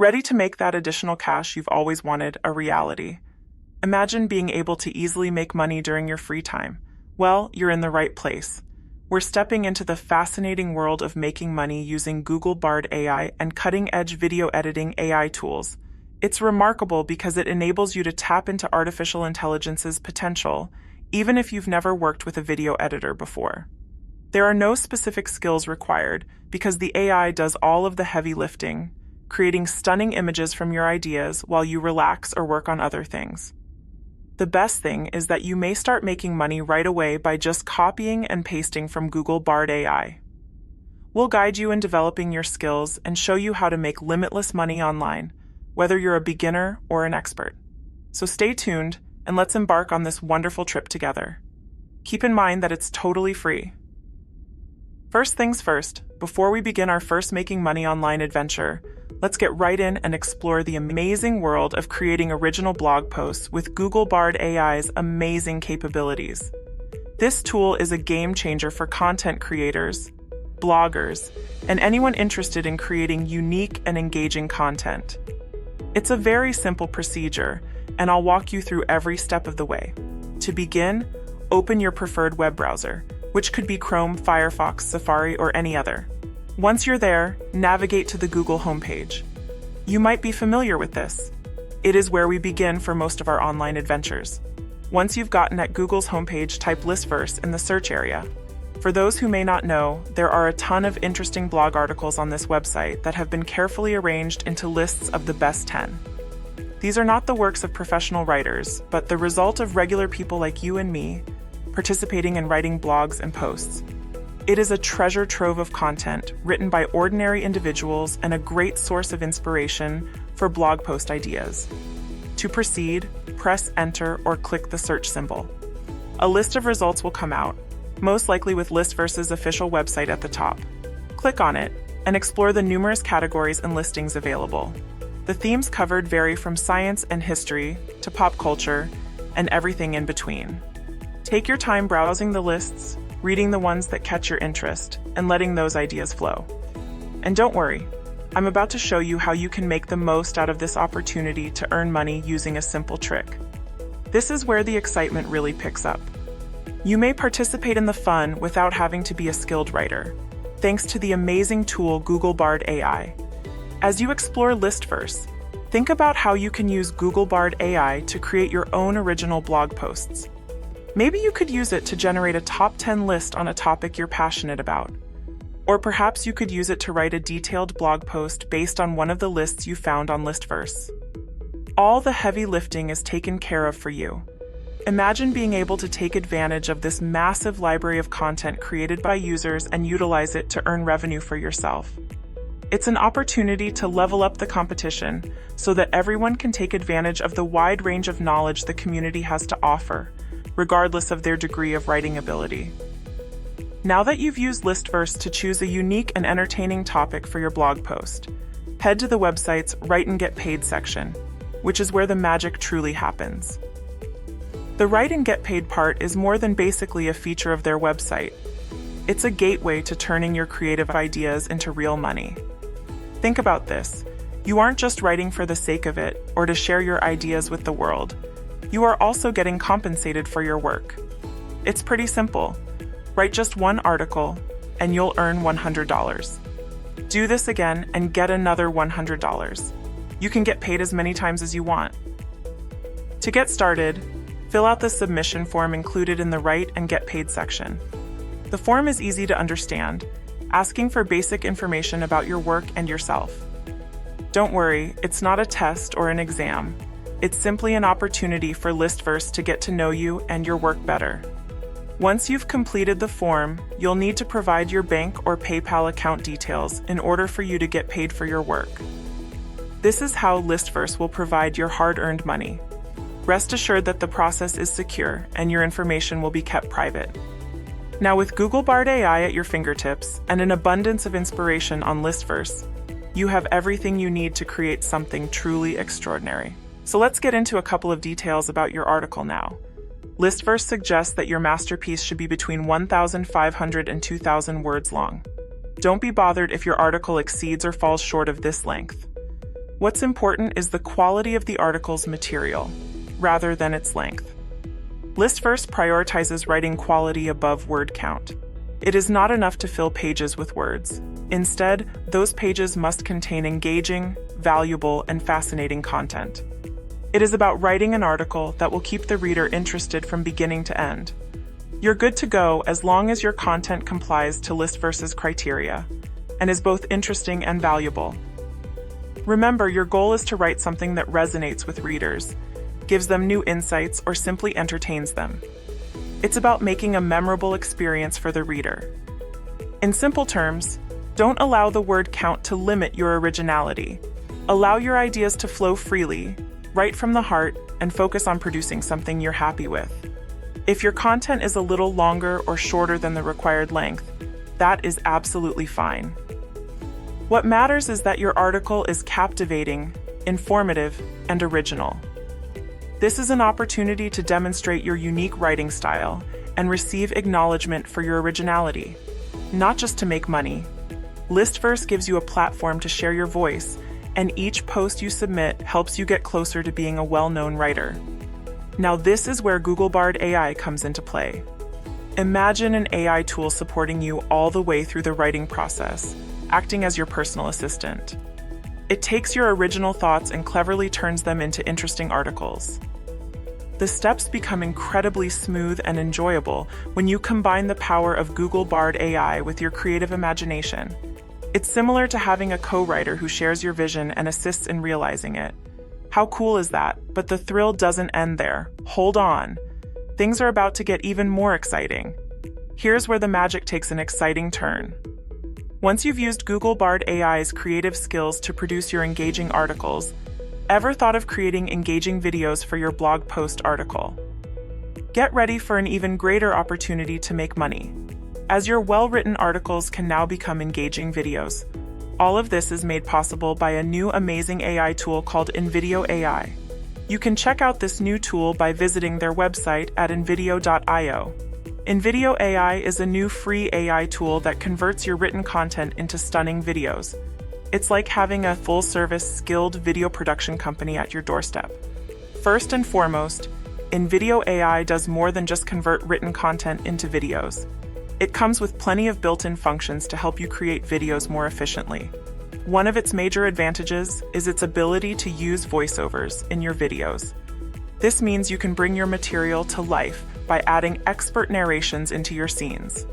Ready to make that additional cash you've always wanted a reality? Imagine being able to easily make money during your free time. Well, you're in the right place. We're stepping into the fascinating world of making money using Google Bard AI and cutting-edge video editing AI tools. It's remarkable because it enables you to tap into artificial intelligence's potential, even if you've never worked with a video editor before. There are no specific skills required because the AI does all of the heavy lifting, creating stunning images from your ideas while you relax or work on other things. The best thing is that you may start making money right away by just copying and pasting from Google Bard AI. We'll guide you in developing your skills and show you how to make limitless money online, whether you're a beginner or an expert. So stay tuned and let's embark on this wonderful trip together. Keep in mind that it's totally free. First things first, before we begin our first making money online adventure, let's get right in and explore the amazing world of creating original blog posts with Google Bard AI's amazing capabilities. This tool is a game changer for content creators, bloggers, and anyone interested in creating unique and engaging content. It's a very simple procedure, and I'll walk you through every step of the way. To begin, open your preferred web browser, which could be Chrome, Firefox, Safari, or any other. Once you're there, navigate to the Google homepage. You might be familiar with this. It is where we begin for most of our online adventures. Once you've gotten at Google's homepage, type ListVerse in the search area. For those who may not know, there are a ton of interesting blog articles on this website that have been carefully arranged into lists of the best 10. These are not the works of professional writers, but the result of regular people like you and me, participating in writing blogs and posts. It is a treasure trove of content written by ordinary individuals and a great source of inspiration for blog post ideas. To proceed, press enter or click the search symbol. A list of results will come out, most likely with ListVerse's official website at the top. Click on it and explore the numerous categories and listings available. The themes covered vary from science and history to pop culture and everything in between. Take your time browsing the lists, reading the ones that catch your interest, and letting those ideas flow. And don't worry, I'm about to show you how you can make the most out of this opportunity to earn money using a simple trick. This is where the excitement really picks up. You may participate in the fun without having to be a skilled writer, thanks to the amazing tool Google Bard AI. As you explore ListVerse, think about how you can use Google Bard AI to create your own original blog posts. Maybe you could use it to generate a top 10 list on a topic you're passionate about. Or perhaps you could use it to write a detailed blog post based on one of the lists you found on ListVerse. All the heavy lifting is taken care of for you. Imagine being able to take advantage of this massive library of content created by users and utilize it to earn revenue for yourself. It's an opportunity to level up the competition so that everyone can take advantage of the wide range of knowledge the community has to offer, regardless of their degree of writing ability. Now that you've used ListVerse to choose a unique and entertaining topic for your blog post, head to the website's Write and Get Paid section, which is where the magic truly happens. The Write and Get Paid part is more than basically a feature of their website. It's a gateway to turning your creative ideas into real money. Think about this. You aren't just writing for the sake of it or to share your ideas with the world. You are also getting compensated for your work. It's pretty simple. Write just one article, and you'll earn $100. Do this again and get another $100. You can get paid as many times as you want. To get started, fill out the submission form included in the Write and Get Paid section. The form is easy to understand, asking for basic information about your work and yourself. Don't worry, it's not a test or an exam. It's simply an opportunity for ListVerse to get to know you and your work better. Once you've completed the form, you'll need to provide your bank or PayPal account details in order for you to get paid for your work. This is how ListVerse will provide your hard-earned money. Rest assured that the process is secure and your information will be kept private. Now with Google Bard AI at your fingertips and an abundance of inspiration on ListVerse, you have everything you need to create something truly extraordinary. So let's get into a couple of details about your article now. ListVerse suggests that your masterpiece should be between 1,500 and 2,000 words long. Don't be bothered if your article exceeds or falls short of this length. What's important is the quality of the article's material, rather than its length. ListVerse prioritizes writing quality above word count. It is not enough to fill pages with words. Instead, those pages must contain engaging, valuable, and fascinating content. It is about writing an article that will keep the reader interested from beginning to end. You're good to go as long as your content complies to ListVerse's criteria and is both interesting and valuable. Remember, your goal is to write something that resonates with readers, gives them new insights, or simply entertains them. It's about making a memorable experience for the reader. In simple terms, don't allow the word count to limit your originality. Allow your ideas to flow freely, write from the heart, and focus on producing something you're happy with. If your content is a little longer or shorter than the required length, that is absolutely fine. What matters is that your article is captivating, informative, and original. This is an opportunity to demonstrate your unique writing style and receive acknowledgement for your originality, not just to make money. ListVerse gives you a platform to share your voice, and each post you submit helps you get closer to being a well-known writer. Now this is where Google Bard AI comes into play. Imagine an AI tool supporting you all the way through the writing process, acting as your personal assistant. It takes your original thoughts and cleverly turns them into interesting articles. The steps become incredibly smooth and enjoyable when you combine the power of Google Bard AI with your creative imagination. It's similar to having a co-writer who shares your vision and assists in realizing it. How cool is that? But the thrill doesn't end there. Hold on. Things are about to get even more exciting. Here's where the magic takes an exciting turn. Once you've used Google Bard AI's creative skills to produce your engaging articles, ever thought of creating engaging videos for your blog post article? Get ready for an even greater opportunity to make money, as your well-written articles can now become engaging videos. All of this is made possible by a new amazing AI tool called InVideo AI. You can check out this new tool by visiting their website at invideo.io. InVideo AI is a new free AI tool that converts your written content into stunning videos. It's like having a full-service, skilled video production company at your doorstep. First and foremost, InVideo AI does more than just convert written content into videos. It comes with plenty of built-in functions to help you create videos more efficiently. One of its major advantages is its ability to use voiceovers in your videos. This means you can bring your material to life by adding expert narrations into your scenes.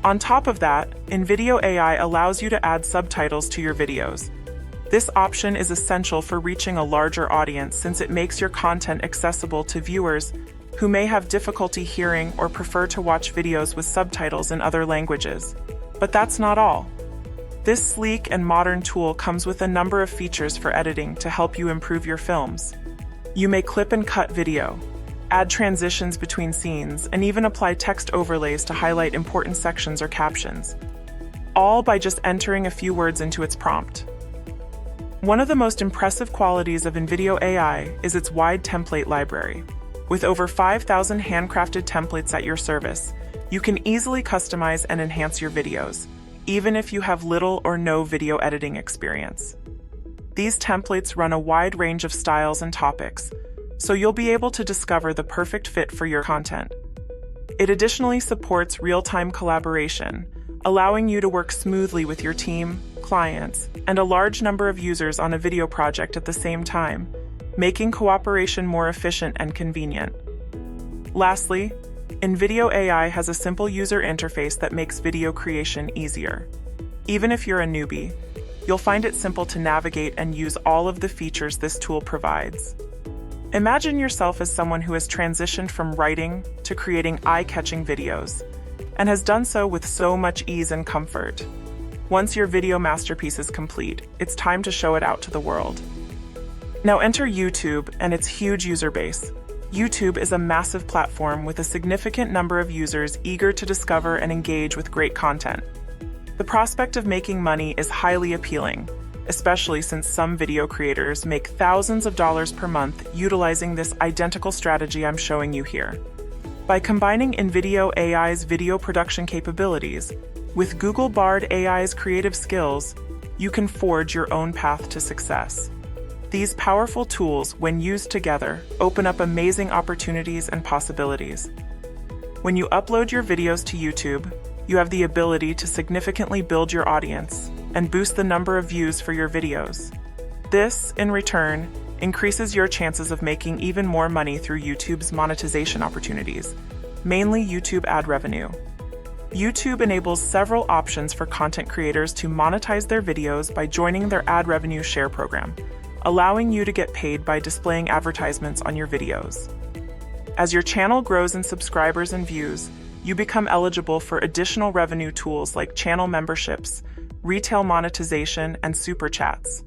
On top of that, InVideo AI allows you to add subtitles to your videos. This option is essential for reaching a larger audience since it makes your content accessible to viewers who may have difficulty hearing or prefer to watch videos with subtitles in other languages. But that's not all. This sleek and modern tool comes with a number of features for editing to help you improve your films. You may clip and cut video, add transitions between scenes, and even apply text overlays to highlight important sections or captions, all by just entering a few words into its prompt. One of the most impressive qualities of InVideo AI is its wide template library. With over 5,000 handcrafted templates at your service, you can easily customize and enhance your videos, even if you have little or no video editing experience. These templates run a wide range of styles and topics, so you'll be able to discover the perfect fit for your content. It additionally supports real-time collaboration, allowing you to work smoothly with your team, clients, and a large number of users on a video project at the same time, making cooperation more efficient and convenient. Lastly, InVideo AI has a simple user interface that makes video creation easier. Even if you're a newbie, you'll find it simple to navigate and use all of the features this tool provides. Imagine yourself as someone who has transitioned from writing to creating eye-catching videos, and has done so with so much ease and comfort. Once your video masterpiece is complete, it's time to show it out to the world. Now enter YouTube and its huge user base. YouTube is a massive platform with a significant number of users eager to discover and engage with great content. The prospect of making money is highly appealing, especially since some video creators make thousands of dollars per month utilizing this identical strategy I'm showing you here. By combining InVideo AI's video production capabilities with Google Bard AI's creative skills, you can forge your own path to success. These powerful tools, when used together, open up amazing opportunities and possibilities. When you upload your videos to YouTube, you have the ability to significantly build your audience and boost the number of views for your videos. This, in return, increases your chances of making even more money through YouTube's monetization opportunities, mainly YouTube ad revenue. YouTube enables several options for content creators to monetize their videos by joining their ad revenue share program, allowing you to get paid by displaying advertisements on your videos. As your channel grows in subscribers and views, you become eligible for additional revenue tools like channel memberships, retail monetization, and super chats.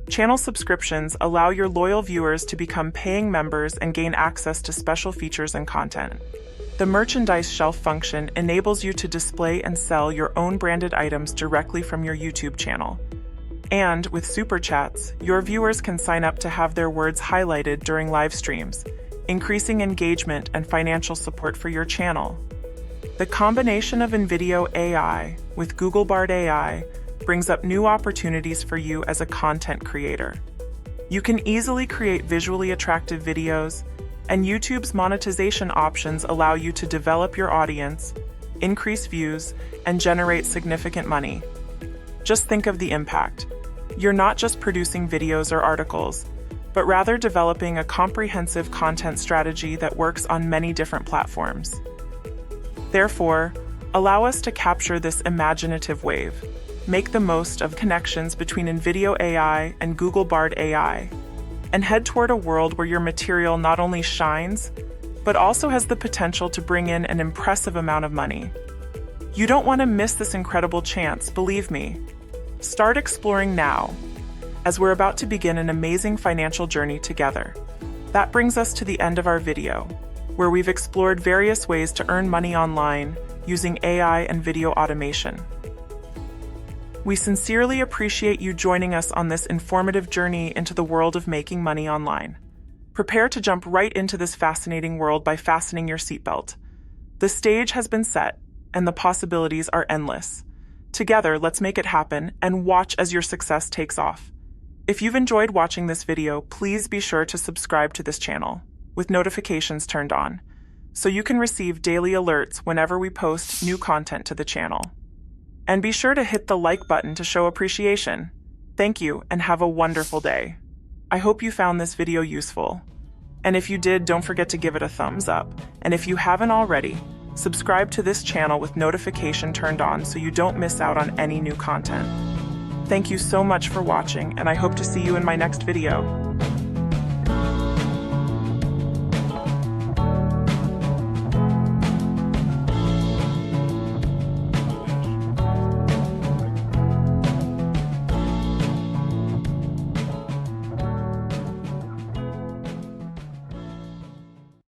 Channel subscriptions allow your loyal viewers to become paying members and gain access to special features and content. The merchandise shelf function enables you to display and sell your own branded items directly from your YouTube channel. And with Super Chats, your viewers can sign up to have their words highlighted during live streams, increasing engagement and financial support for your channel. The combination of InVideo AI with Google Bard AI brings up new opportunities for you as a content creator. You can easily create visually attractive videos, and YouTube's monetization options allow you to develop your audience, increase views, and generate significant money. Just think of the impact. You're not just producing videos or articles, but rather developing a comprehensive content strategy that works on many different platforms. Therefore, allow us to capture this imaginative wave. Make the most of connections between InVideo AI and Google Bard AI, and head toward a world where your material not only shines, but also has the potential to bring in an impressive amount of money. You don't want to miss this incredible chance, believe me. Start exploring now, as we're about to begin an amazing financial journey together. That brings us to the end of our video, where we've explored various ways to earn money online using AI and video automation. We sincerely appreciate you joining us on this informative journey into the world of making money online. Prepare to jump right into this fascinating world by fastening your seatbelt. The stage has been set, and the possibilities are endless. Together, let's make it happen and watch as your success takes off. If you've enjoyed watching this video, please be sure to subscribe to this channel with notifications turned on, so you can receive daily alerts whenever we post new content to the channel. And be sure to hit the like button to show appreciation. Thank you, and have a wonderful day. I hope you found this video useful. And if you did, don't forget to give it a thumbs up. And if you haven't already, subscribe to this channel with notification turned on so you don't miss out on any new content. Thank you so much for watching, and I hope to see you in my next video.